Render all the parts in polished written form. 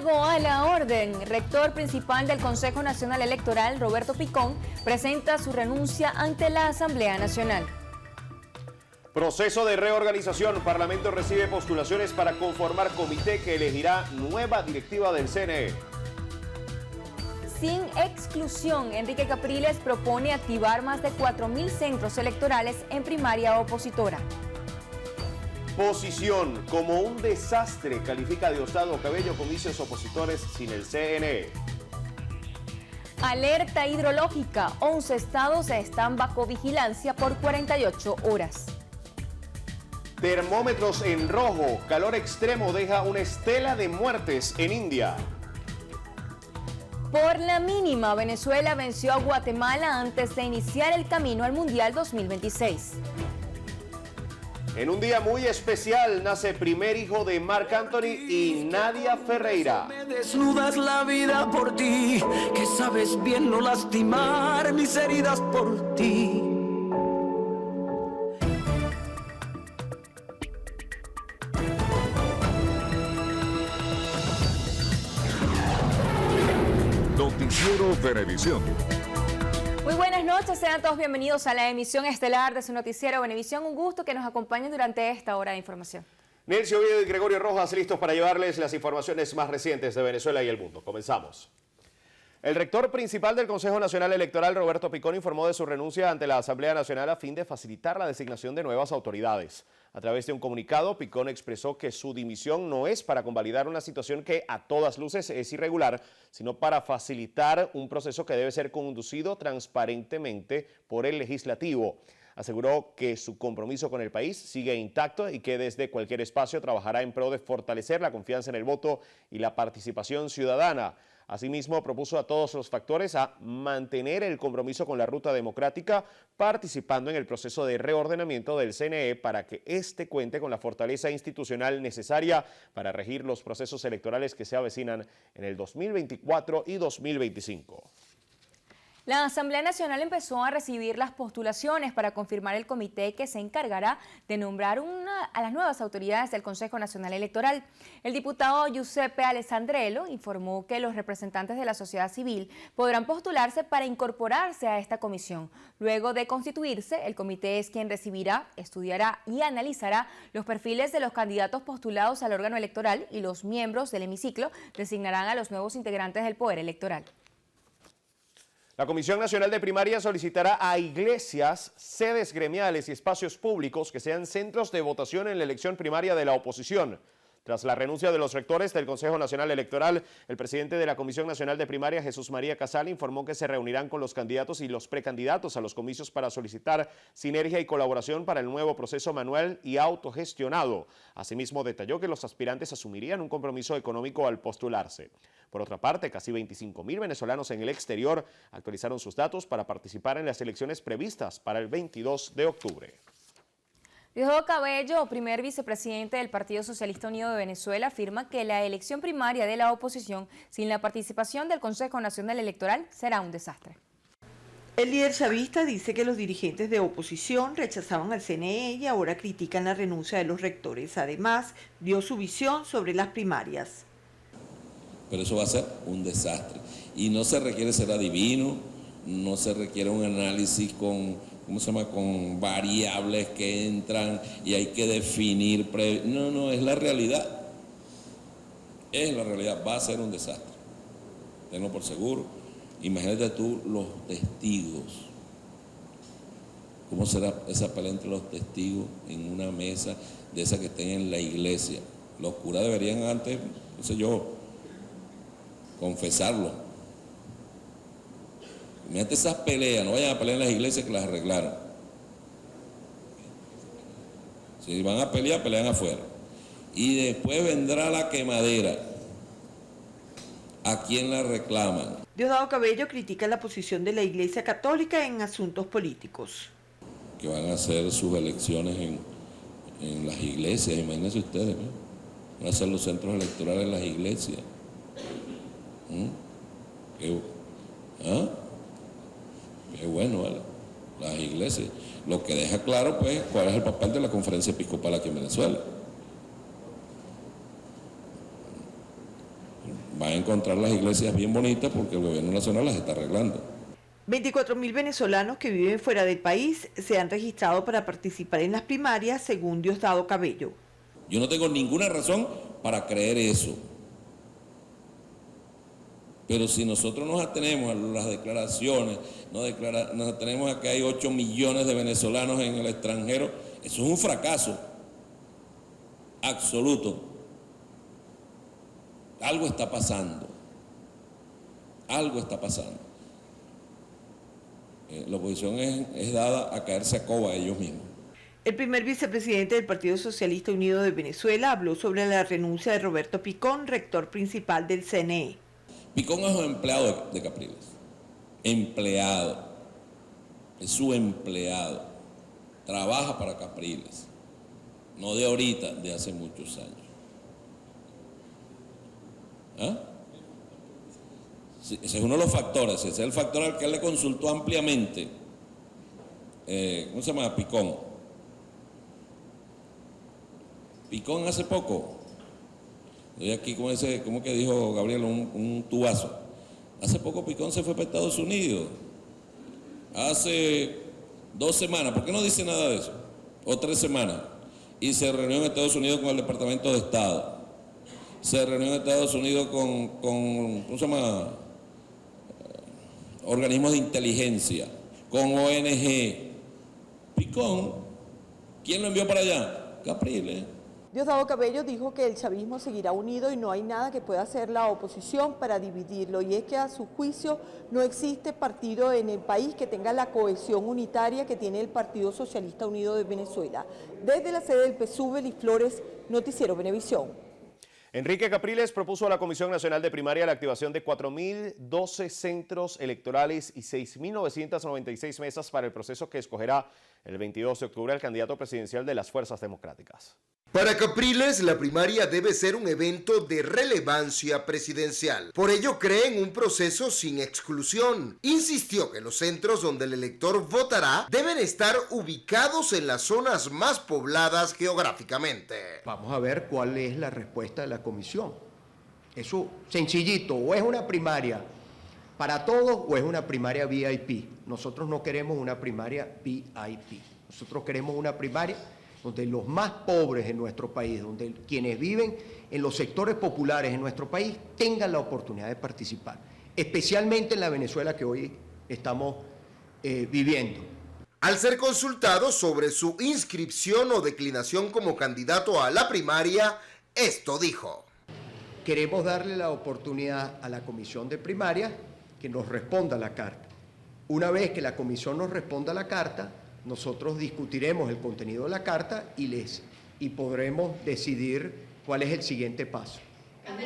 Luego, a la orden, el rector principal del Consejo Nacional Electoral, Roberto Picón, presenta su renuncia ante la Asamblea Nacional. Proceso de reorganización. Parlamento recibe postulaciones para conformar comité que elegirá nueva directiva del CNE. Sin exclusión, Enrique Capriles propone activar más de 4.000 centros electorales en primaria opositora. Posición. Como un desastre califica Diosdado Cabello comicios opositores sin el CNE. Alerta hidrológica. 11 estados están bajo vigilancia por 48 horas. Termómetros en rojo. Calor extremo deja una estela de muertes en India. Por la mínima, Venezuela venció a Guatemala antes de iniciar el camino al Mundial 2026. En un día muy especial nace primer hijo de Marc Anthony y Nadia Ferreira. Me desnudas la vida por ti, que sabes bien no lastimar mis heridas por ti. Noticiero Venevisión. Muy buenas noches, sean todos bienvenidos a la emisión estelar de su noticiero Venevisión. Un gusto que nos acompañen durante esta hora de información. Nelcy Oviedo y Gregorio Rojas listos para llevarles las informaciones más recientes de Venezuela y el mundo. Comenzamos. El rector principal del Consejo Nacional Electoral, Roberto Picón, informó de su renuncia ante la Asamblea Nacional a fin de facilitar la designación de nuevas autoridades. A través de un comunicado, Picón expresó que su dimisión no es para convalidar una situación que a todas luces es irregular, sino para facilitar un proceso que debe ser conducido transparentemente por el legislativo. Aseguró que su compromiso con el país sigue intacto y que desde cualquier espacio trabajará en pro de fortalecer la confianza en el voto y la participación ciudadana. Asimismo, propuso a todos los factores a mantener el compromiso con la ruta democrática, participando en el proceso de reordenamiento del CNE para que éste cuente con la fortaleza institucional necesaria para regir los procesos electorales que se avecinan en el 2024 y 2025. La Asamblea Nacional empezó a recibir las postulaciones para confirmar el comité que se encargará de nombrar a las nuevas autoridades del Consejo Nacional Electoral. El diputado Giuseppe Alessandrello informó que los representantes de la sociedad civil podrán postularse para incorporarse a esta comisión. Luego de constituirse, el comité es quien recibirá, estudiará y analizará los perfiles de los candidatos postulados al órgano electoral y los miembros del hemiciclo designarán a los nuevos integrantes del Poder Electoral. La Comisión Nacional de Primaria solicitará a iglesias, sedes gremiales y espacios públicos que sean centros de votación en la elección primaria de la oposición. Tras la renuncia de los rectores del Consejo Nacional Electoral, el presidente de la Comisión Nacional de Primaria, Jesús María Casal, informó que se reunirán con los candidatos y los precandidatos a los comicios para solicitar sinergia y colaboración para el nuevo proceso manual y autogestionado. Asimismo, detalló que los aspirantes asumirían un compromiso económico al postularse. Por otra parte, casi 25.000 venezolanos en el exterior actualizaron sus datos para participar en las elecciones previstas para el 22 de octubre. Diosdado Cabello, primer vicepresidente del Partido Socialista Unido de Venezuela, afirma que la elección primaria de la oposición sin la participación del Consejo Nacional Electoral será un desastre. El líder chavista dice que los dirigentes de oposición rechazaban al CNE y ahora critican la renuncia de los rectores. Además, dio su visión sobre las primarias. Pero eso va a ser un desastre. Y no se requiere ser adivino, no se requiere un análisis con variables que entran y hay que definir. No, es la realidad. Es la realidad, va a ser un desastre. Tenlo por seguro. Imagínate tú los testigos. ¿Cómo será esa pelea entre los testigos en una mesa de esa que estén en la iglesia? Los curas deberían antes, no sé yo, confesarlo. Imagínate esas peleas, no vayan a pelear en las iglesias que las arreglaron. Si van a pelear, pelean afuera. Y después vendrá la quemadera. ¿A quién la reclaman? Diosdado Cabello critica la posición de la Iglesia Católica en asuntos políticos. Que van a hacer sus elecciones en las iglesias, imagínense ustedes, ¿no? Van a hacer los centros electorales en las iglesias. Qué bueno, ¿vale? Las iglesias. Lo que deja claro, pues, cuál es el papel de la conferencia episcopal aquí en Venezuela. van a encontrar las iglesias bien bonitas porque el gobierno nacional las está arreglando. 24.000 venezolanos que viven fuera del país se han registrado para participar en las primarias, según Diosdado Cabello. Yo no tengo ninguna razón para creer eso. Pero si nosotros nos atenemos a las declaraciones, nos atenemos a que hay 8 millones de venezolanos en el extranjero, eso es un fracaso absoluto. Algo está pasando. Algo está pasando. La oposición es dada a caerse a coba a ellos mismos. El primer vicepresidente del Partido Socialista Unido de Venezuela habló sobre la renuncia de Roberto Picón, rector principal del CNE. Picón es un empleado de Capriles. Empleado. Es su empleado. Trabaja para Capriles. No de ahorita, de hace muchos años. ¿Ah? Sí, ese es uno de los factores, ese es el factor al que él le consultó ampliamente. ¿Cómo se llama? Picón. Picón hace poco, estoy aquí como que dijo Gabriel, un tubazo. Hace poco Picón se fue para Estados Unidos. Hace 2 semanas, ¿por qué no dice nada de eso? O 3 semanas. Y se reunió en Estados Unidos con el Departamento de Estado. Se reunió en Estados Unidos con ¿cómo se llama? Organismos de inteligencia, con ONG. Picón, ¿quién lo envió para allá? Capriles. Diosdado Cabello dijo que el chavismo seguirá unido y no hay nada que pueda hacer la oposición para dividirlo, y es que a su juicio no existe partido en el país que tenga la cohesión unitaria que tiene el Partido Socialista Unido de Venezuela. Desde la sede del PSUV, Belis Flores, Noticiero Venevisión. Enrique Capriles propuso a la Comisión Nacional de Primaria la activación de 4.012 centros electorales y 6.996 mesas para el proceso que escogerá el 22 de octubre al candidato presidencial de las Fuerzas Democráticas. Para Capriles, la primaria debe ser un evento de relevancia presidencial. Por ello, cree en un proceso sin exclusión. Insistió que los centros donde el elector votará deben estar ubicados en las zonas más pobladas geográficamente. Vamos a ver cuál es la respuesta de la comisión. Eso, sencillito, o es una primaria para todos o es una primaria VIP. Nosotros no queremos una primaria VIP. Nosotros queremos una primaria donde los más pobres en nuestro país, donde quienes viven en los sectores populares en nuestro país tengan la oportunidad de participar, especialmente en la Venezuela que hoy estamos viviendo. Al ser consultado sobre su inscripción o declinación como candidato a la primaria, esto dijo. Queremos darle la oportunidad a la comisión de primaria que nos responda la carta. Una vez que la comisión nos responda la carta, nosotros discutiremos el contenido de la carta y podremos decidir cuál es el siguiente paso.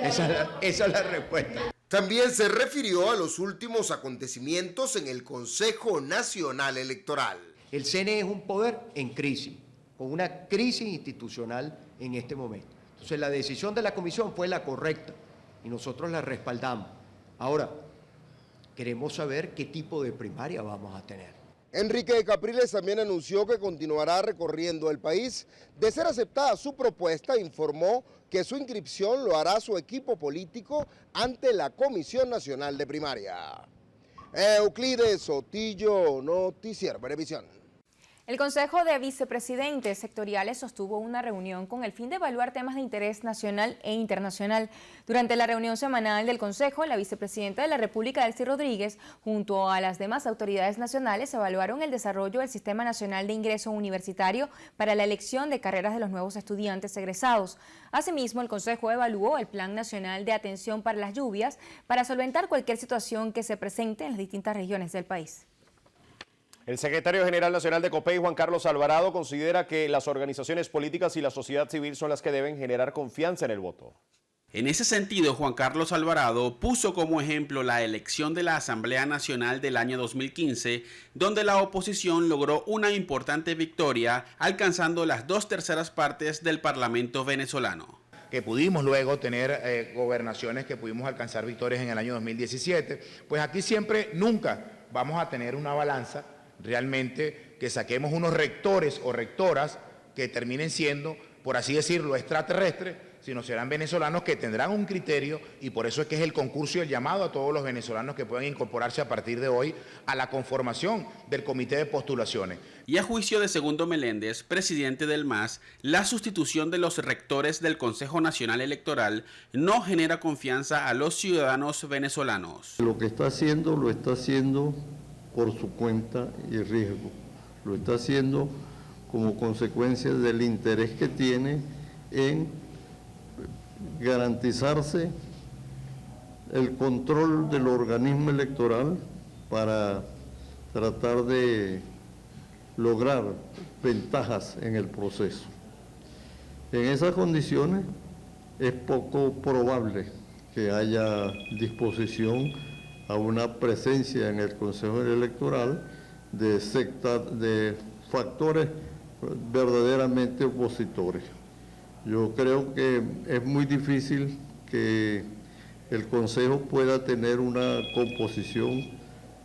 Esa es la respuesta. También se refirió a los últimos acontecimientos en el Consejo Nacional Electoral. El CNE es un poder en crisis, con una crisis institucional en este momento. Entonces la decisión de la comisión fue la correcta y nosotros la respaldamos. Ahora, queremos saber qué tipo de primaria vamos a tener. Enrique Capriles también anunció que continuará recorriendo el país. De ser aceptada su propuesta, informó que su inscripción lo hará su equipo político ante la Comisión Nacional de Primaria. Euclides Sotillo, Noticiero Venevisión. El Consejo de Vicepresidentes Sectoriales sostuvo una reunión con el fin de evaluar temas de interés nacional e internacional. Durante la reunión semanal del Consejo, la vicepresidenta de la República, Delcy Rodríguez, junto a las demás autoridades nacionales, evaluaron el desarrollo del Sistema Nacional de Ingreso Universitario para la elección de carreras de los nuevos estudiantes egresados. Asimismo, el Consejo evaluó el Plan Nacional de Atención para las Lluvias para solventar cualquier situación que se presente en las distintas regiones del país. El secretario general nacional de COPEI, Juan Carlos Alvarado, considera que las organizaciones políticas y la sociedad civil son las que deben generar confianza en el voto. En ese sentido, Juan Carlos Alvarado puso como ejemplo la elección de la Asamblea Nacional del año 2015, donde la oposición logró una importante victoria, alcanzando las 2/3 partes del Parlamento venezolano. Que pudimos luego tener gobernaciones que pudimos alcanzar victorias en el año 2017, pues aquí nunca vamos a tener una balanza realmente que saquemos unos rectores o rectoras que terminen siendo, por así decirlo, extraterrestres, sino serán venezolanos que tendrán un criterio, y por eso es que es el concurso y el llamado a todos los venezolanos que puedan incorporarse a partir de hoy a la conformación del comité de postulaciones. Y a juicio de Segundo Meléndez, presidente del MAS, la sustitución de los rectores del Consejo Nacional Electoral no genera confianza a los ciudadanos venezolanos. Lo que está haciendo, lo está haciendo por su cuenta y riesgo. Lo está haciendo como consecuencia del interés que tiene en garantizarse el control del organismo electoral para tratar de lograr ventajas en el proceso. En esas condiciones es poco probable que haya disposición a una presencia en el Consejo Electoral de factores verdaderamente opositores. Yo creo que es muy difícil que el Consejo pueda tener una composición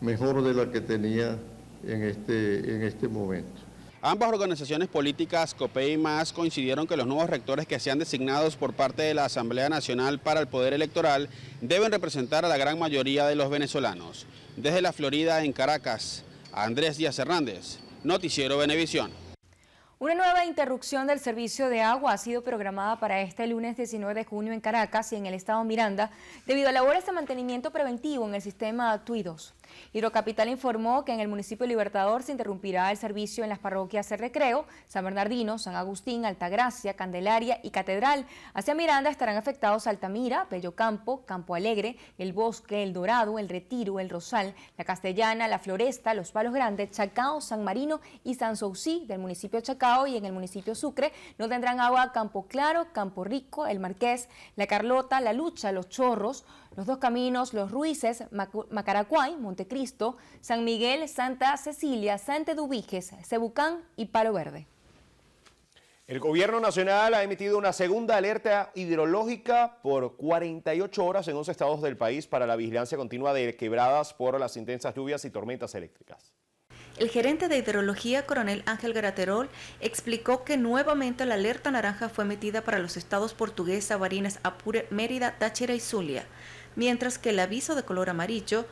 mejor de la que tenía en este momento. Ambas organizaciones políticas, COPEI y MAS, coincidieron que los nuevos rectores que sean designados por parte de la Asamblea Nacional para el Poder Electoral deben representar a la gran mayoría de los venezolanos. Desde la Florida, en Caracas, Andrés Díaz Hernández, Noticiero Venevisión. Una nueva interrupción del servicio de agua ha sido programada para este lunes 19 de junio en Caracas y en el estado Miranda debido a labores de mantenimiento preventivo en el sistema TUI2. Hidrocapital informó que en el municipio Libertador se interrumpirá el servicio en las parroquias El Recreo, San Bernardino, San Agustín, Altagracia, Candelaria y Catedral. Hacia Miranda estarán afectados Altamira, Bello Campo, Campo Alegre, El Bosque, El Dorado, El Retiro, El Rosal, La Castellana, La Floresta, Los Palos Grandes, Chacao, San Marino y San Soucí del municipio Chacao, y en el municipio Sucre no tendrán agua Campo Claro, Campo Rico, El Marqués, La Carlota, La Lucha, Los Chorros, Los Dos Caminos, Los Ruices, Macaracuay, Montecristo, San Miguel, Santa Cecilia, Santa Eduviges, Cebucán y Palo Verde. El gobierno nacional ha emitido una segunda alerta hidrológica por 48 horas en 11 estados del país para la vigilancia continua de quebradas por las intensas lluvias y tormentas eléctricas. El gerente de hidrología, coronel Ángel Graterol, explicó que nuevamente la alerta naranja fue emitida para los estados Portuguesa, Barinas, Apure, Mérida, Táchira y Zulia, mientras que el aviso de color amarillo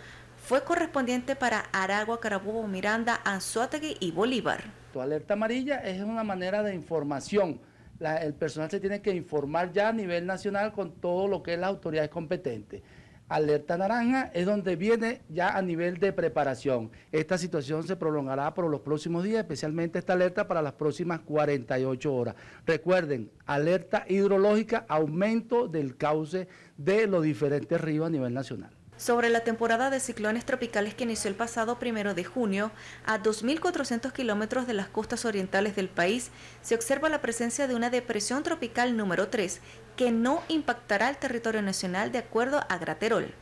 fue correspondiente para Aragua, Carabobo, Miranda, Anzoátegui y Bolívar. Tu alerta amarilla es una manera de información. El personal se tiene que informar ya a nivel nacional con todo lo que es las autoridades competentes. Alerta naranja es donde viene ya a nivel de preparación. Esta situación se prolongará por los próximos días, especialmente esta alerta para las próximas 48 horas. Recuerden, alerta hidrológica, aumento del cauce de los diferentes ríos a nivel nacional. Sobre la temporada de ciclones tropicales que inició el pasado 1 de junio, a 2.400 kilómetros de las costas orientales del país, se observa la presencia de una depresión tropical número 3, que no impactará el territorio nacional de acuerdo a Graterol.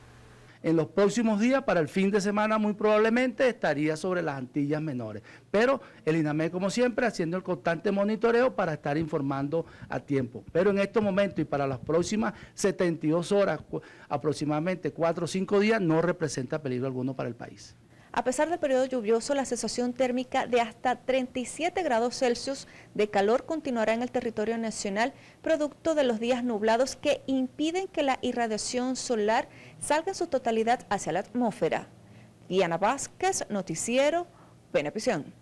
En los próximos días, para el fin de semana, muy probablemente estaría sobre las Antillas Menores. Pero el INAME, como siempre, haciendo el constante monitoreo para estar informando a tiempo. Pero en estos momentos y para las próximas 72 horas, aproximadamente 4 o 5 días, no representa peligro alguno para el país. A pesar del periodo lluvioso, la sensación térmica de hasta 37 grados Celsius de calor continuará en el territorio nacional, producto de los días nublados que impiden que la irradiación solar salga en su totalidad hacia la atmósfera. Diana Vázquez, Noticiero Venevisión.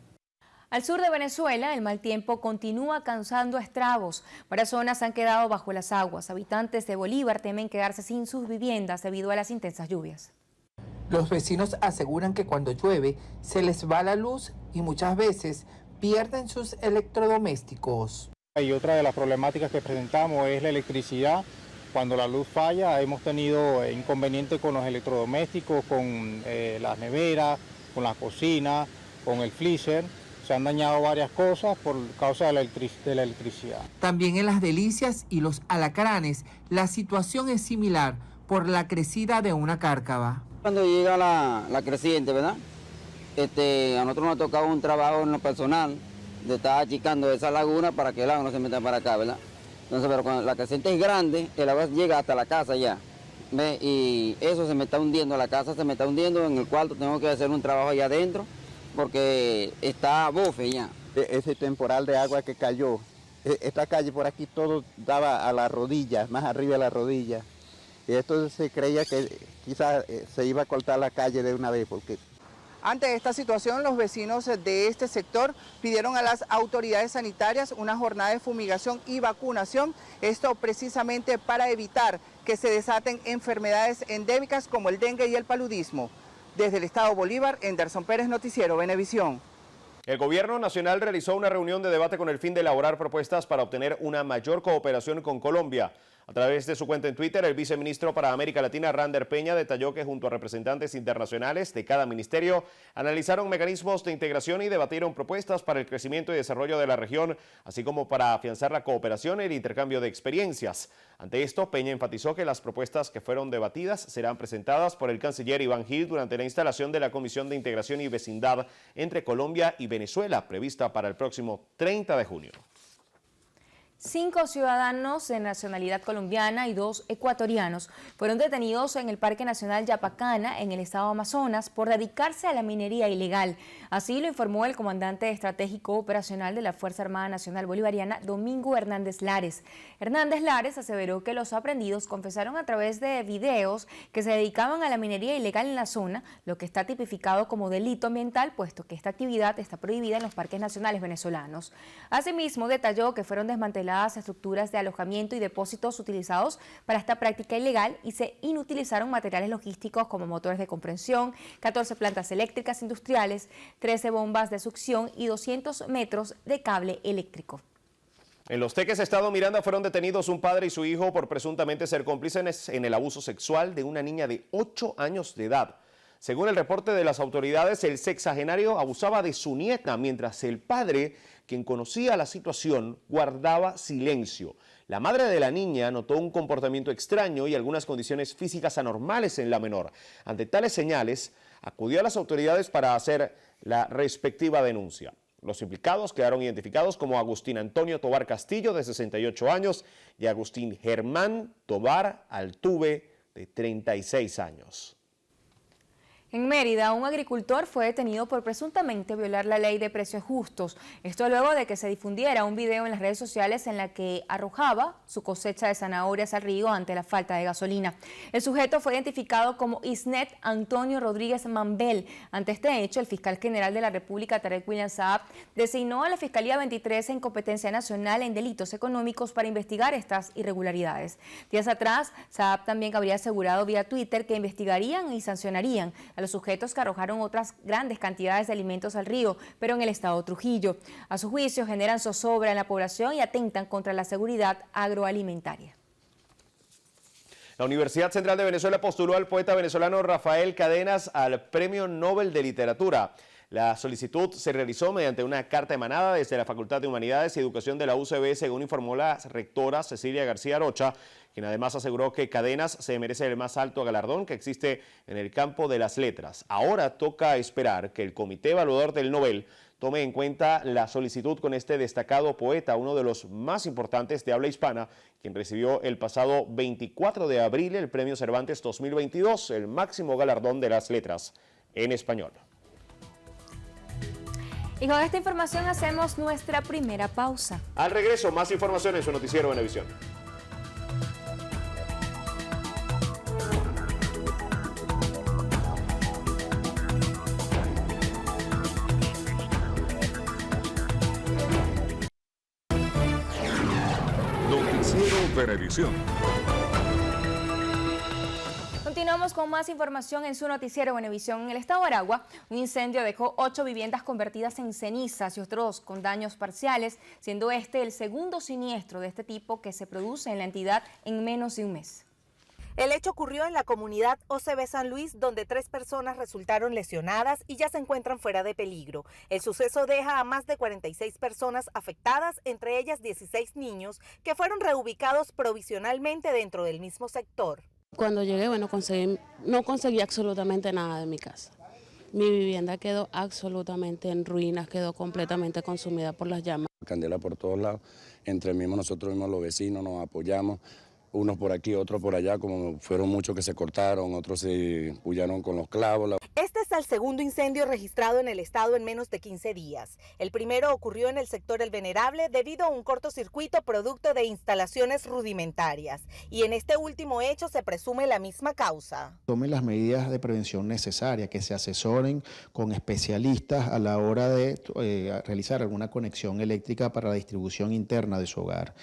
Al sur de Venezuela, el mal tiempo continúa causando estragos. Varias zonas han quedado bajo las aguas. Habitantes de Bolívar temen quedarse sin sus viviendas debido a las intensas lluvias. Los vecinos aseguran que cuando llueve se les va la luz y muchas veces pierden sus electrodomésticos. Y otra de las problemáticas que presentamos es la electricidad. Cuando la luz falla hemos tenido inconvenientes con los electrodomésticos, con las neveras, con la cocina, con el freezer. Se han dañado varias cosas por causa de la electricidad. También en Las Delicias y Los Alacranes la situación es similar por la crecida de una cárcava. Cuando llega la creciente, ¿verdad? A nosotros nos ha tocado un trabajo en lo personal de estar achicando esa laguna para que el agua no se meta para acá, ¿verdad? Entonces, pero cuando la creciente es grande, el agua llega hasta la casa ya, ¿ve? Y eso se me está hundiendo, la casa se me está hundiendo, en el cuarto tengo que hacer un trabajo allá adentro porque está bofe ya. Ese temporal de agua que cayó esta calle por aquí todo daba a la rodilla, más arriba de la rodilla. Y esto se creía que quizás se iba a cortar la calle de una vez porque... Ante esta situación, los vecinos de este sector pidieron a las autoridades sanitarias una jornada de fumigación y vacunación, esto precisamente para evitar que se desaten enfermedades endémicas como el dengue y el paludismo. Desde el Estado Bolívar, Enderson Pérez, Noticiero Venevisión. El Gobierno Nacional realizó una reunión de debate con el fin de elaborar propuestas para obtener una mayor cooperación con Colombia. A través de su cuenta en Twitter, el viceministro para América Latina, Rander Peña, detalló que junto a representantes internacionales de cada ministerio, analizaron mecanismos de integración y debatieron propuestas para el crecimiento y desarrollo de la región, así como para afianzar la cooperación y el intercambio de experiencias. Ante esto, Peña enfatizó que las propuestas que fueron debatidas serán presentadas por el canciller Iván Gil durante la instalación de la Comisión de Integración y Vecindad entre Colombia y Venezuela, prevista para el próximo 30 de junio. 5 ciudadanos de nacionalidad colombiana y 2 ecuatorianos fueron detenidos en el Parque Nacional Yapacana, en el estado Amazonas, por dedicarse a la minería ilegal. Así lo informó el comandante estratégico operacional de la Fuerza Armada Nacional Bolivariana, Domingo Hernández Lares. Hernández Lares aseveró que los aprendidos confesaron a través de videos que se dedicaban a la minería ilegal en la zona, lo que está tipificado como delito ambiental, puesto que esta actividad está prohibida en los parques nacionales venezolanos. Asimismo, detalló que fueron desmanteladas estructuras de alojamiento y depósitos utilizados para esta práctica ilegal y se inutilizaron materiales logísticos como motores de compresión, 14 plantas eléctricas industriales, 13 bombas de succión y 200 metros de cable eléctrico. En Los Teques, estado Miranda, fueron detenidos un padre y su hijo por presuntamente ser cómplices en el abuso sexual de una niña de 8 años de edad. Según el reporte de las autoridades, el sexagenario abusaba de su nieta, mientras el padre, quien conocía la situación, guardaba silencio. La madre de la niña notó un comportamiento extraño y algunas condiciones físicas anormales en la menor. Ante tales señales, acudió a las autoridades para hacer la respectiva denuncia. Los implicados quedaron identificados como Agustín Antonio Tobar Castillo, de 68 años, y Agustín Germán Tobar Altuve, de 36 años. En Mérida, un agricultor fue detenido por presuntamente violar la ley de precios justos. Esto luego de que se difundiera un video en las redes sociales en la que arrojaba su cosecha de zanahorias al río ante la falta de gasolina. El sujeto fue identificado como Isnet Antonio Rodríguez Mambel. Ante este hecho, el fiscal general de la República, Tarek William Saab, designó a la Fiscalía 23 en competencia nacional en delitos económicos para investigar estas irregularidades. Días atrás, Saab también habría asegurado vía Twitter que investigarían y sancionarían a los sujetos que arrojaron otras grandes cantidades de alimentos al río, pero en el estado Trujillo. A su juicio, generan zozobra en la población y atentan contra la seguridad agroalimentaria. La Universidad Central de Venezuela postuló al poeta venezolano Rafael Cadenas al Premio Nobel de Literatura. La solicitud se realizó mediante una carta emanada desde la Facultad de Humanidades y Educación de la UCB, según informó la rectora Cecilia García Rocha, quien además aseguró que Cadenas se merece el más alto galardón que existe en el campo de las letras. Ahora toca esperar que el Comité Evaluador del Nobel tome en cuenta la solicitud con este destacado poeta, uno de los más importantes de habla hispana, quien recibió el pasado 24 de abril el Premio Cervantes 2022, el máximo galardón de las letras en español. Y con esta información hacemos nuestra primera pausa. Al regreso, más información en su noticiero Venevisión. Noticiero Venevisión. Continuamos con más información en su noticiero Venevisión. En el estado de Aragua, un incendio dejó 8 viviendas convertidas en cenizas y otros con daños parciales, siendo este el segundo siniestro de este tipo que se produce en la entidad en menos de un mes. El hecho ocurrió en la comunidad OCB San Luis, donde 3 personas resultaron lesionadas y ya se encuentran fuera de peligro. El suceso deja a más de 46 personas afectadas, entre ellas 16 niños, que fueron reubicados provisionalmente dentro del mismo sector. Cuando llegué, no conseguí absolutamente nada de mi casa. Mi vivienda quedó absolutamente en ruinas, quedó completamente consumida por las llamas. Candela por todos lados, nosotros mismos los vecinos nos apoyamos unos por aquí, otros por allá, como fueron muchos que se cortaron, otros se pullaron con los clavos. Este es el segundo incendio registrado en el estado en menos de 15 días. El primero ocurrió en el sector El Venerable debido a un cortocircuito producto de instalaciones rudimentarias. Y en este último hecho se presume la misma causa. Tomen las medidas de prevención necesarias, que se asesoren con especialistas a la hora de realizar alguna conexión eléctrica para la distribución interna de su hogar.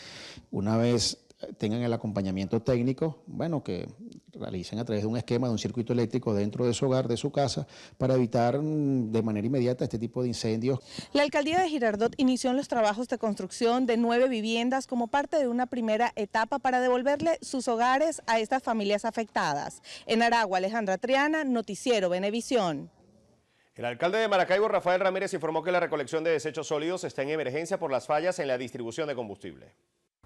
Una vez tengan el acompañamiento técnico, bueno, que realicen a través de un esquema de un circuito eléctrico dentro de su hogar, de su casa, para evitar de manera inmediata este tipo de incendios. La alcaldía de Girardot inició los trabajos de construcción de 9 viviendas como parte de una primera etapa para devolverle sus hogares a estas familias afectadas. En Aragua, Alejandra Triana, Noticiero Venevisión. El alcalde de Maracaibo, Rafael Ramírez, informó que la recolección de desechos sólidos está en emergencia por las fallas en la distribución de combustible.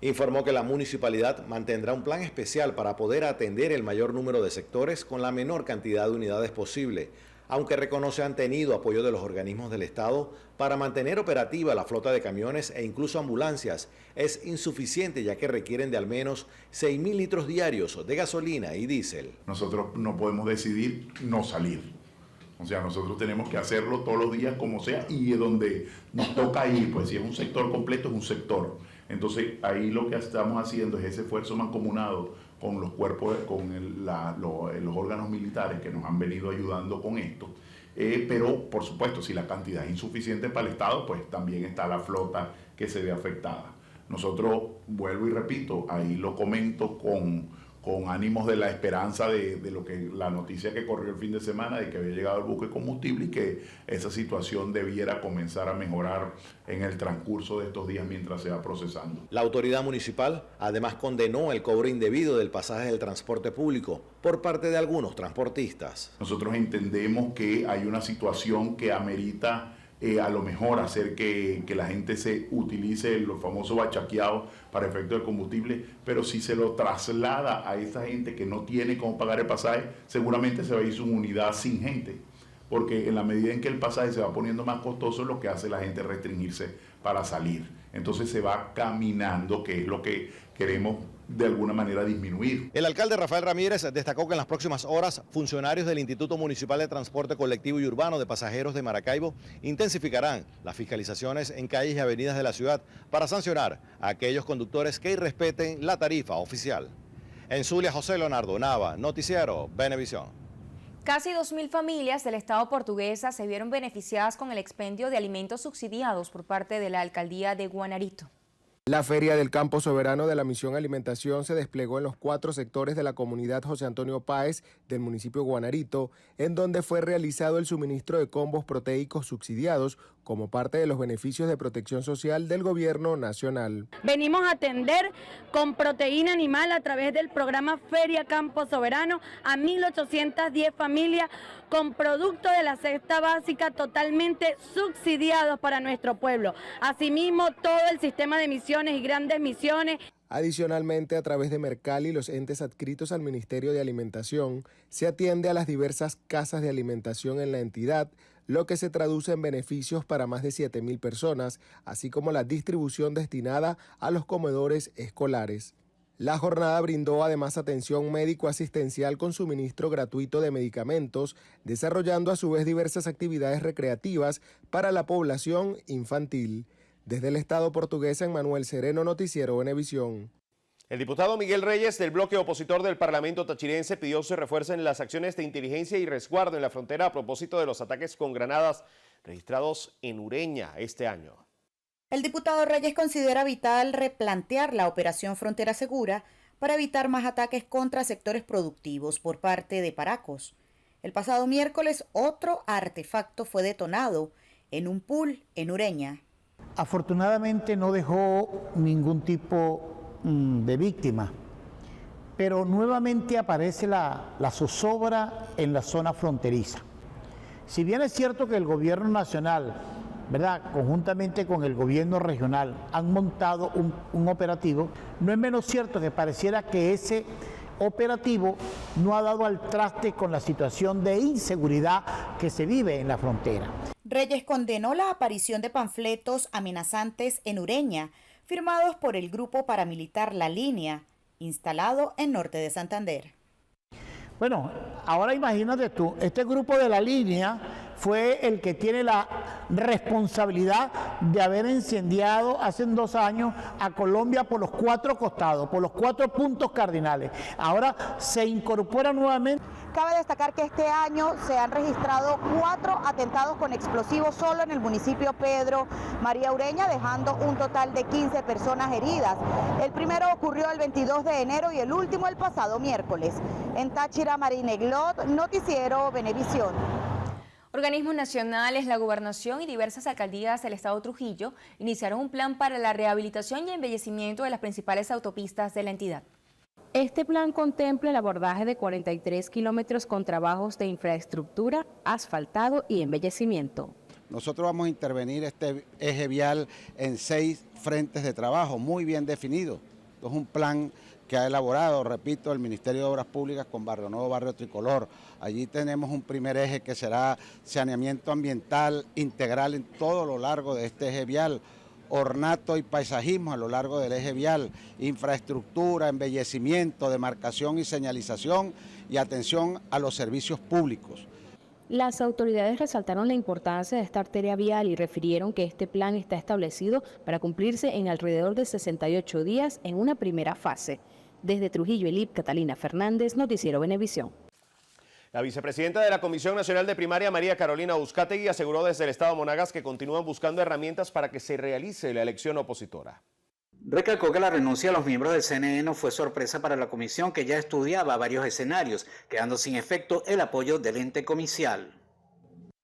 Informó que la municipalidad mantendrá un plan especial para poder atender el mayor número de sectores con la menor cantidad de unidades posible, aunque reconoce han tenido apoyo de los organismos del Estado para mantener operativa la flota de camiones e incluso ambulancias. Es insuficiente ya que requieren de al menos 6.000 litros diarios de gasolina y diésel. Nosotros no podemos decidir no salir. O sea, nosotros tenemos que hacerlo todos los días como sea y donde nos toca ir, pues si es un sector completo es un sector. Entonces ahí lo que estamos haciendo es ese esfuerzo mancomunado con los cuerpos, con los órganos militares que nos han venido ayudando con esto. Pero por supuesto, si la cantidad es insuficiente para el Estado, pues también está la flota que se ve afectada. Nosotros, vuelvo y repito, ahí lo comento con ánimos de la esperanza de lo que la noticia que corrió el fin de semana de que había llegado el buque de combustible y que esa situación debiera comenzar a mejorar en el transcurso de estos días mientras se va procesando. La autoridad municipal además condenó el cobro indebido del pasaje del transporte público por parte de algunos transportistas. Nosotros entendemos que hay una situación que amerita a lo mejor hacer que la gente se utilice los famosos bachaqueados para efecto de combustible, pero si se lo traslada a esa gente que no tiene cómo pagar el pasaje, seguramente se va a ir su unidad sin gente, porque en la medida en que el pasaje se va poniendo más costoso, lo que hace la gente es restringirse para salir. Entonces se va caminando, que es lo que queremos de alguna manera disminuir. El alcalde Rafael Ramírez destacó que en las próximas horas funcionarios del Instituto Municipal de Transporte Colectivo y Urbano de Pasajeros de Maracaibo intensificarán las fiscalizaciones en calles y avenidas de la ciudad para sancionar a aquellos conductores que irrespeten la tarifa oficial. En Zulia, José Leonardo Nava, Noticiero Venevisión. Casi 2.000 familias del Estado portuguesa se vieron beneficiadas con el expendio de alimentos subsidiados por parte de la alcaldía de Guanarito. La Feria del Campo Soberano de la Misión Alimentación se desplegó en los 4 sectores de la comunidad José Antonio Páez del municipio de Guanarito, en donde fue realizado el suministro de combos proteicos subsidiados como parte de los beneficios de protección social del gobierno nacional. Venimos a atender con proteína animal a través del programa Feria Campo Soberano a 1.810 familias con productos de la cesta básica totalmente subsidiados para nuestro pueblo. Asimismo, todo el sistema de misiones y grandes misiones. Adicionalmente, a través de Mercali, los entes adscritos al Ministerio de Alimentación, se atiende a las diversas casas de alimentación en la entidad, lo que se traduce en beneficios para más de 7.000 personas, así como la distribución destinada a los comedores escolares. La jornada brindó además atención médico-asistencial con suministro gratuito de medicamentos, desarrollando a su vez diversas actividades recreativas para la población infantil. Desde el Estado portugués, Manuel Sereno, Noticiero Venevisión. El diputado Miguel Reyes, del bloque opositor del Parlamento tachirense, pidió se refuercen las acciones de inteligencia y resguardo en la frontera a propósito de los ataques con granadas registrados en Ureña este año. El diputado Reyes considera vital replantear la operación Frontera Segura para evitar más ataques contra sectores productivos por parte de paracos. El pasado miércoles, otro artefacto fue detonado en un pool en Ureña. Afortunadamente no dejó ningún tipo de víctima, pero nuevamente aparece la zozobra en la zona fronteriza. Si bien es cierto que el gobierno nacional, ¿verdad?, conjuntamente con el gobierno regional han montado un operativo, no es menos cierto que pareciera que ese operativo no ha dado al traste con la situación de inseguridad que se vive en la frontera. Reyes condenó la aparición de panfletos amenazantes en Ureña, firmados por el grupo paramilitar La Línea, instalado en Norte de Santander. Bueno, ahora imagínate tú, este grupo de la línea fue el que tiene la responsabilidad de haber incendiado hace 2 años a Colombia por los 4 costados, por los 4 puntos cardinales. Ahora se incorpora nuevamente. Cabe destacar que este año se han registrado 4 atentados con explosivos solo en el municipio Pedro María Ureña, dejando un total de 15 personas heridas. El primero ocurrió el 22 de enero y el último el pasado miércoles. En Táchira, Marineglot, Noticiero Venevisión. Organismos nacionales, la gobernación y diversas alcaldías del estado Trujillo iniciaron un plan para la rehabilitación y embellecimiento de las principales autopistas de la entidad. Este plan contempla el abordaje de 43 kilómetros con trabajos de infraestructura, asfaltado y embellecimiento. Nosotros vamos a intervenir este eje vial en 6 frentes de trabajo muy bien definidos. Es un plan que ha elaborado, repito, el Ministerio de Obras Públicas con Barrio Nuevo, Barrio Tricolor. Allí tenemos un primer eje que será saneamiento ambiental integral en todo lo largo de este eje vial, ornato y paisajismo a lo largo del eje vial, infraestructura, embellecimiento, demarcación y señalización y atención a los servicios públicos. Las autoridades resaltaron la importancia de esta arteria vial y refirieron que este plan está establecido para cumplirse en alrededor de 68 días en una primera fase. Desde Trujillo, Elip, Catalina Fernández, Noticiero Venevisión. La vicepresidenta de la Comisión Nacional de Primaria, María Carolina Uzcategui, aseguró desde el estado Monagas que continúan buscando herramientas para que se realice la elección opositora. Recalcó que la renuncia de los miembros del CNE no fue sorpresa para la comisión, que ya estudiaba varios escenarios, quedando sin efecto el apoyo del ente comicial.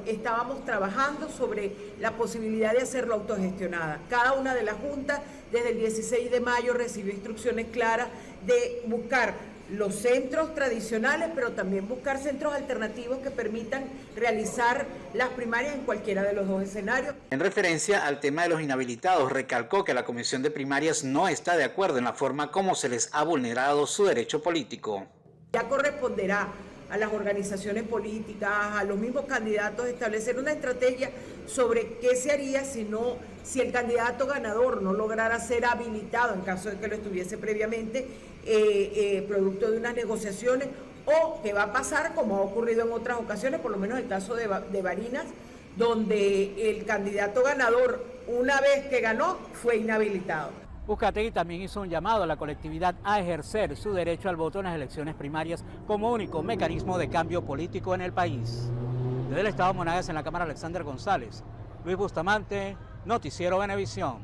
Estábamos trabajando sobre la posibilidad de hacerlo autogestionada. Cada una de las juntas desde el 16 de mayo recibió instrucciones claras de buscar los centros tradicionales, pero también buscar centros alternativos que permitan realizar las primarias en cualquiera de los 2 escenarios. En referencia al tema de los inhabilitados, recalcó que la Comisión de Primarias no está de acuerdo en la forma como se les ha vulnerado su derecho político. Ya corresponderá a las organizaciones políticas, a los mismos candidatos, establecer una estrategia sobre qué se haría si el candidato ganador no lograra ser habilitado en caso de que lo estuviese previamente, producto de unas negociaciones, o qué va a pasar, como ha ocurrido en otras ocasiones, por lo menos el caso de Barinas, donde el candidato ganador, una vez que ganó, fue inhabilitado. Uzcategui también hizo un llamado a la colectividad a ejercer su derecho al voto en las elecciones primarias como único mecanismo de cambio político en el país. Desde el estado Monagas, en la Cámara, Alexander González. Luis Bustamante, Noticiero Venevisión.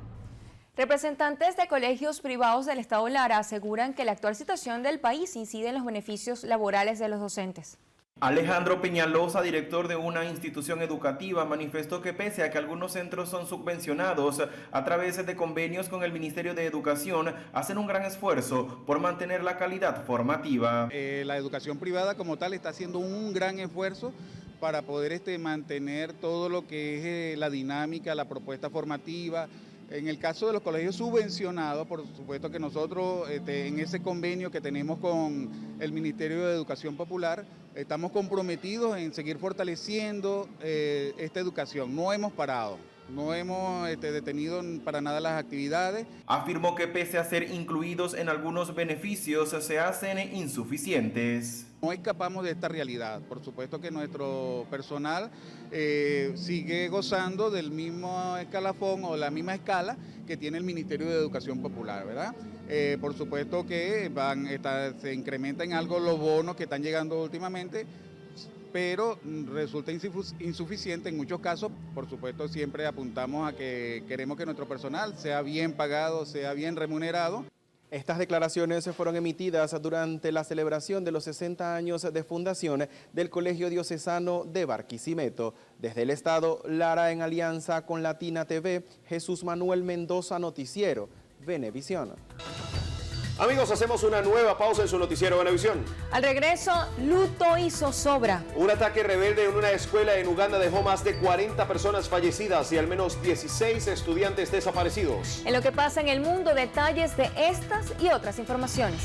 Representantes de colegios privados del estado Lara aseguran que la actual situación del país incide en los beneficios laborales de los docentes. Alejandro Peñalosa, director de una institución educativa, manifestó que pese a que algunos centros son subvencionados a través de convenios con el Ministerio de Educación, hacen un gran esfuerzo por mantener la calidad formativa. La educación privada como tal está haciendo un gran esfuerzo para poder mantener todo lo que es la dinámica, la propuesta formativa. En el caso de los colegios subvencionados, por supuesto que nosotros en ese convenio que tenemos con el Ministerio de Educación Popular, estamos comprometidos en seguir fortaleciendo esta educación. No hemos parado, no hemos detenido para nada las actividades. Afirmó que pese a ser incluidos en algunos beneficios, se hacen insuficientes. No escapamos de esta realidad. Por supuesto que nuestro personal sigue gozando del mismo escalafón o la misma escala que tiene el Ministerio de Educación Popular, ¿verdad? Por supuesto que se incrementan algo los bonos que están llegando últimamente, pero resulta insuficiente en muchos casos. Por supuesto, siempre apuntamos a que queremos que nuestro personal sea bien pagado, sea bien remunerado. Estas declaraciones fueron emitidas durante la celebración de los 60 años de fundación del Colegio Diocesano de Barquisimeto. Desde el estado Lara, en alianza con Latina TV, Jesús Manuel Mendoza, Noticiero Venevisión. Amigos, hacemos una nueva pausa en su Noticiero Venevisión. Al regreso, luto y zozobra. Un ataque rebelde en una escuela en Uganda dejó más de 40 personas fallecidas y al menos 16 estudiantes desaparecidos. En lo que pasa en el mundo, detalles de estas y otras informaciones.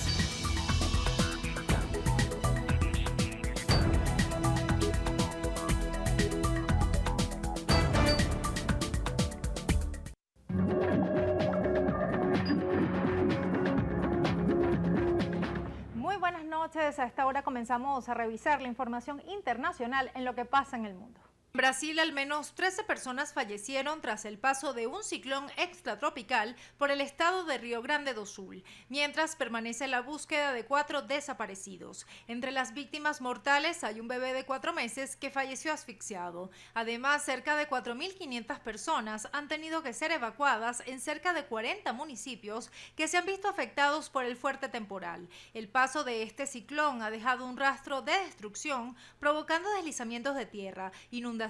noches. A esta hora comenzamos a revisar la información internacional en lo que pasa en el mundo. En Brasil, al menos 13 personas fallecieron tras el paso de un ciclón extratropical por el estado de Río Grande do Sul, mientras permanece la búsqueda de 4 desaparecidos. Entre las víctimas mortales hay un bebé de 4 meses que falleció asfixiado. Además, cerca de 4.500 personas han tenido que ser evacuadas en cerca de 40 municipios que se han visto afectados por el fuerte temporal. El paso de este ciclón ha dejado un rastro de destrucción, provocando deslizamientos de tierra, inundaciones,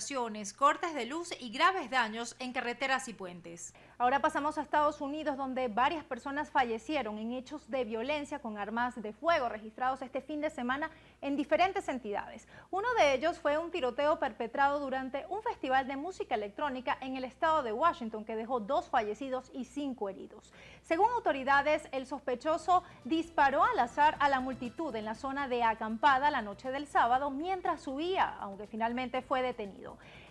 cortes de luz y graves daños en carreteras y puentes. Ahora pasamos a Estados Unidos, donde varias personas fallecieron en hechos de violencia con armas de fuego registrados este fin de semana en diferentes entidades. Uno de ellos fue un tiroteo perpetrado durante un festival de música electrónica en el estado de Washington que dejó 2 fallecidos y 5 heridos. Según autoridades, el sospechoso disparó al azar a la multitud en la zona de acampada la noche del sábado mientras huía, aunque finalmente fue detenido.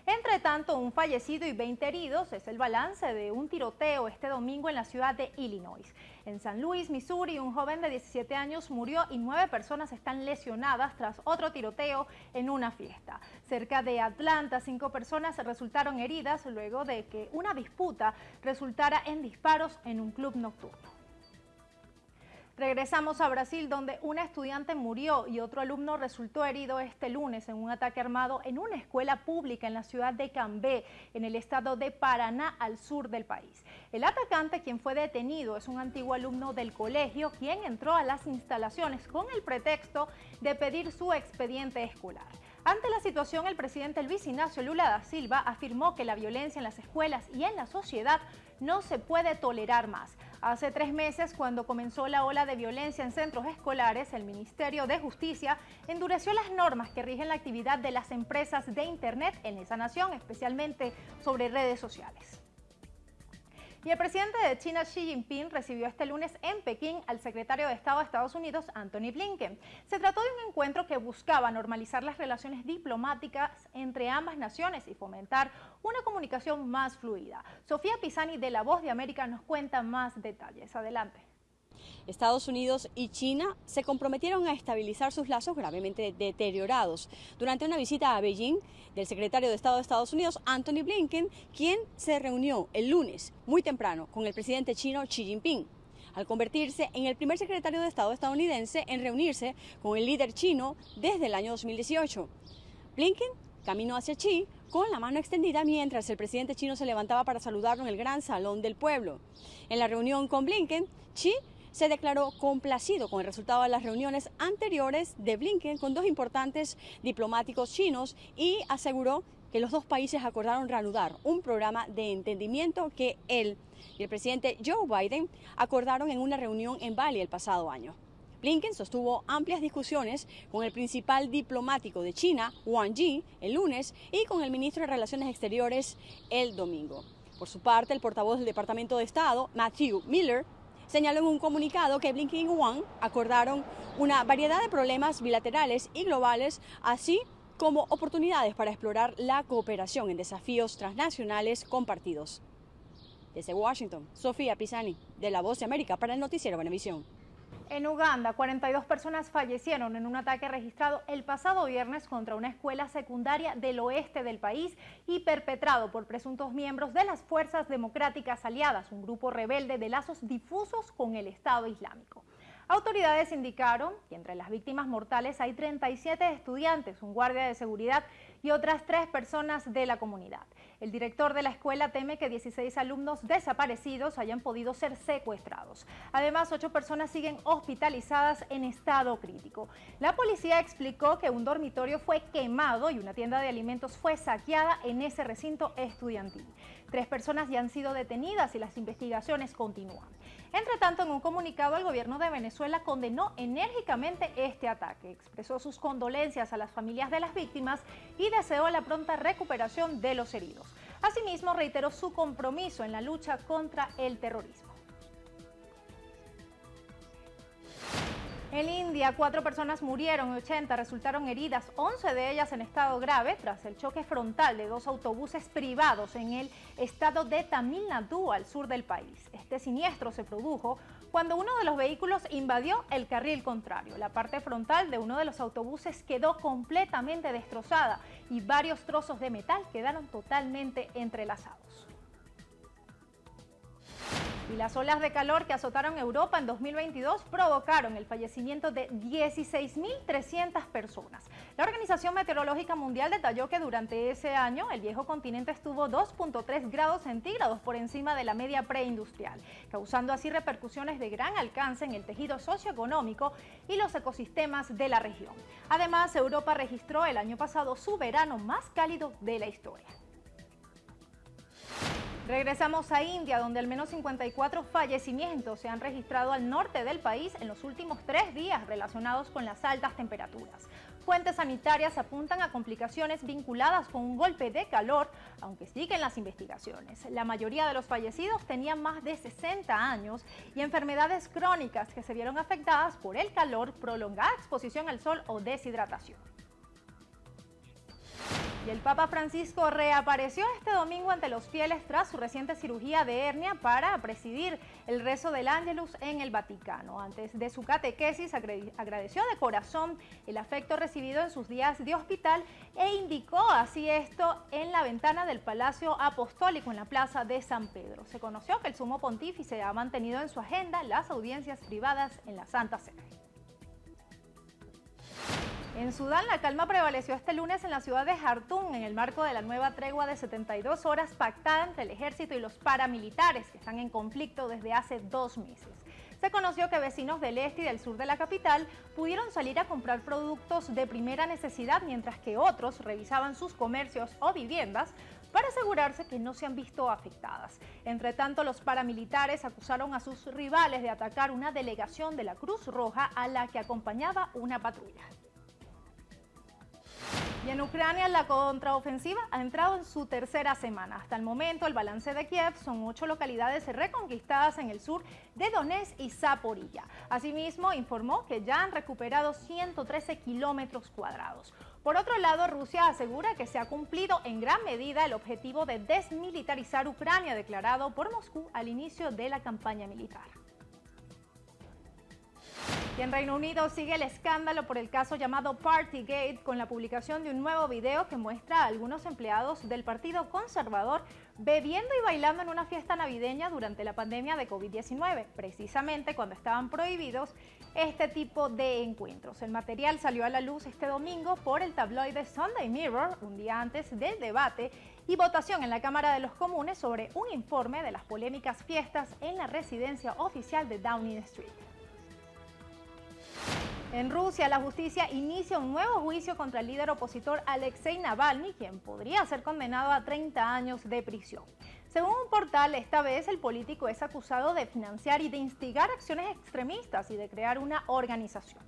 Entre tanto, un fallecido y 20 heridos es el balance de un tiroteo este domingo en la ciudad de Illinois. En San Luis, Missouri, un joven de 17 años murió y 9 personas están lesionadas tras otro tiroteo en una fiesta. Cerca de Atlanta, 5 personas resultaron heridas luego de que una disputa resultara en disparos en un club nocturno. Regresamos a Brasil, donde una estudiante murió y otro alumno resultó herido este lunes en un ataque armado en una escuela pública en la ciudad de Cambé, en el estado de Paraná, al sur del país. El atacante, quien fue detenido, es un antiguo alumno del colegio, quien entró a las instalaciones con el pretexto de pedir su expediente escolar. Ante la situación, el presidente Luis Ignacio Lula da Silva afirmó que la violencia en las escuelas y en la sociedad no se puede tolerar más. Hace 3 meses, cuando comenzó la ola de violencia en centros escolares, el Ministerio de Justicia endureció las normas que rigen la actividad de las empresas de Internet en esa nación, especialmente sobre redes sociales. Y el presidente de China, Xi Jinping, recibió este lunes en Pekín al secretario de Estado de Estados Unidos, Antony Blinken. Se trató de un encuentro que buscaba normalizar las relaciones diplomáticas entre ambas naciones y fomentar una comunicación más fluida. Sofía Pisani, de La Voz de América, nos cuenta más detalles. Adelante. Estados Unidos y China se comprometieron a estabilizar sus lazos gravemente deteriorados durante una visita a Beijing del secretario de Estado de Estados Unidos, Antony Blinken, quien se reunió el lunes muy temprano con el presidente chino Xi Jinping, al convertirse en el primer secretario de Estado estadounidense en reunirse con el líder chino desde el año 2018. Blinken caminó hacia Xi con la mano extendida mientras el presidente chino se levantaba para saludarlo en el Gran Salón del Pueblo. En la reunión con Blinken, Xi se declaró complacido con el resultado de las reuniones anteriores de Blinken con 2 importantes diplomáticos chinos y aseguró que los 2 países acordaron reanudar un programa de entendimiento que él y el presidente Joe Biden acordaron en una reunión en Bali el pasado año. Blinken sostuvo amplias discusiones con el principal diplomático de China, Wang Yi, el lunes y con el ministro de Relaciones Exteriores el domingo. Por su parte, el portavoz del Departamento de Estado, Matthew Miller, señaló en un comunicado que Blinken y Wang acordaron una variedad de problemas bilaterales y globales, así como oportunidades para explorar la cooperación en desafíos transnacionales compartidos. Desde Washington, Sofía Pisani, de La Voz de América, para el noticiero Venevisión. En Uganda, 42 personas fallecieron en un ataque registrado el pasado viernes contra una escuela secundaria del oeste del país y perpetrado por presuntos miembros de las Fuerzas Democráticas Aliadas, un grupo rebelde de lazos difusos con el Estado Islámico. Autoridades indicaron que entre las víctimas mortales hay 37 estudiantes, un guardia de seguridad y otras 3 personas de la comunidad. El director de la escuela teme que 16 alumnos desaparecidos hayan podido ser secuestrados. Además, 8 personas siguen hospitalizadas en estado crítico. La policía explicó que un dormitorio fue quemado y una tienda de alimentos fue saqueada en ese recinto estudiantil. 3 personas ya han sido detenidas y las investigaciones continúan. Entre tanto, en un comunicado, el gobierno de Venezuela condenó enérgicamente este ataque, expresó sus condolencias a las familias de las víctimas y deseó la pronta recuperación de los heridos. Asimismo, reiteró su compromiso en la lucha contra el terrorismo. En India, 4 personas murieron y 80 resultaron heridas, 11 de ellas en estado grave, tras el choque frontal de 2 autobuses privados en el estado de Tamil Nadu, al sur del país. Este siniestro se produjo cuando uno de los vehículos invadió el carril contrario. La parte frontal de uno de los autobuses quedó completamente destrozada y varios trozos de metal quedaron totalmente entrelazados. Y las olas de calor que azotaron Europa en 2022 provocaron el fallecimiento de 16.300 personas. La Organización Meteorológica Mundial detalló que durante ese año el viejo continente estuvo 2.3 grados centígrados por encima de la media preindustrial, causando así repercusiones de gran alcance en el tejido socioeconómico y los ecosistemas de la región. Además, Europa registró el año pasado su verano más cálido de la historia. Regresamos a India, donde al menos 54 fallecimientos se han registrado al norte del país en los últimos 3 días relacionados con las altas temperaturas. Fuentes sanitarias apuntan a complicaciones vinculadas con un golpe de calor, aunque siguen las investigaciones. La mayoría de los fallecidos tenían más de 60 años y enfermedades crónicas que se vieron afectadas por el calor, prolongada exposición al sol o deshidratación. Y el Papa Francisco reapareció este domingo ante los fieles tras su reciente cirugía de hernia para presidir el rezo del Ángelus en el Vaticano. Antes de su catequesis agradeció de corazón el afecto recibido en sus días de hospital e indicó así esto en la ventana del Palacio Apostólico en la Plaza de San Pedro. Se conoció que el Sumo Pontífice ha mantenido en su agenda las audiencias privadas en la Santa Sede. En Sudán, la calma prevaleció este lunes en la ciudad de Jartum en el marco de la nueva tregua de 72 horas pactada entre el ejército y los paramilitares que están en conflicto desde hace 2 meses. Se conoció que vecinos del este y del sur de la capital pudieron salir a comprar productos de primera necesidad, mientras que otros revisaban sus comercios o viviendas para asegurarse que no se han visto afectadas. Entre tanto, los paramilitares acusaron a sus rivales de atacar una delegación de la Cruz Roja a la que acompañaba una patrulla. Y en Ucrania, la contraofensiva ha entrado en su 3ª semana. Hasta el momento, el balance de Kiev son 8 localidades reconquistadas en el sur de Donetsk y Zaporilla. Asimismo, informó que ya han recuperado 113 kilómetros cuadrados. Por otro lado, Rusia asegura que se ha cumplido en gran medida el objetivo de desmilitarizar Ucrania declarado por Moscú al inicio de la campaña militar. Y en Reino Unido sigue el escándalo por el caso llamado Partygate, con la publicación de un nuevo video que muestra a algunos empleados del Partido Conservador bebiendo y bailando en una fiesta navideña durante la pandemia de COVID-19, precisamente cuando estaban prohibidos este tipo de encuentros. El material salió a la luz este domingo por el tabloide Sunday Mirror, un día antes del debate y votación en la Cámara de los Comunes sobre un informe de las polémicas fiestas en la residencia oficial de Downing Street. En Rusia, la justicia inicia un nuevo juicio contra el líder opositor Alexei Navalny, quien podría ser condenado a 30 años de prisión. Según un portal, esta vez el político es acusado de financiar y de instigar acciones extremistas y de crear una organización.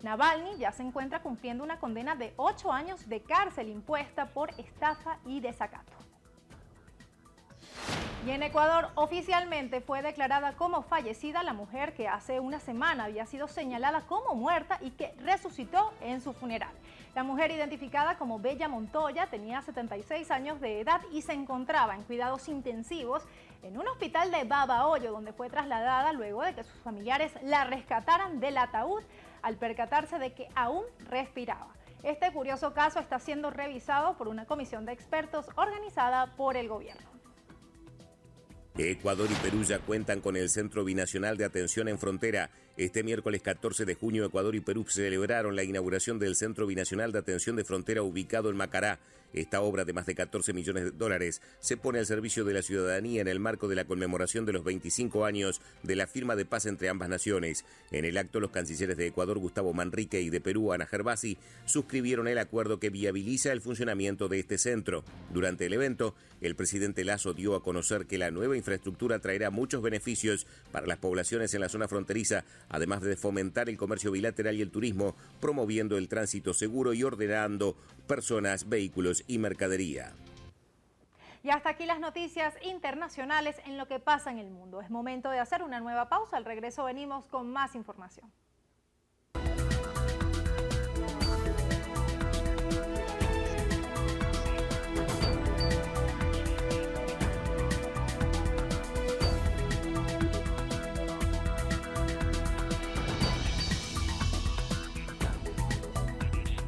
Navalny ya se encuentra cumpliendo una condena de 8 años de cárcel impuesta por estafa y desacato. Y en Ecuador, oficialmente fue declarada como fallecida la mujer que hace una semana había sido señalada como muerta y que resucitó en su funeral. La mujer, identificada como Bella Montoya, tenía 76 años de edad y se encontraba en cuidados intensivos en un hospital de Babahoyo, donde fue trasladada luego de que sus familiares la rescataran del ataúd al percatarse de que aún respiraba. Este curioso caso está siendo revisado por una comisión de expertos organizada por el gobierno. Ecuador y Perú ya cuentan con el Centro Binacional de Atención en Frontera. Este miércoles 14 de junio, Ecuador y Perú celebraron la inauguración del Centro Binacional de Atención de Frontera ubicado en Macará. Esta obra de más de 14 millones de dólares se pone al servicio de la ciudadanía en el marco de la conmemoración de los 25 años de la firma de paz entre ambas naciones. En el acto, los cancilleres de Ecuador, Gustavo Manrique, y de Perú, Ana Gervasi, suscribieron el acuerdo que viabiliza el funcionamiento de este centro. Durante el evento, el presidente Lasso dio a conocer que la nueva infraestructura traerá muchos beneficios para las poblaciones en la zona fronteriza, además de fomentar el comercio bilateral y el turismo, promoviendo el tránsito seguro y ordenando personas, vehículos y mercadería. Y hasta aquí las noticias internacionales en lo que pasa en el mundo. Es momento de hacer una nueva pausa. Al regreso venimos con más información.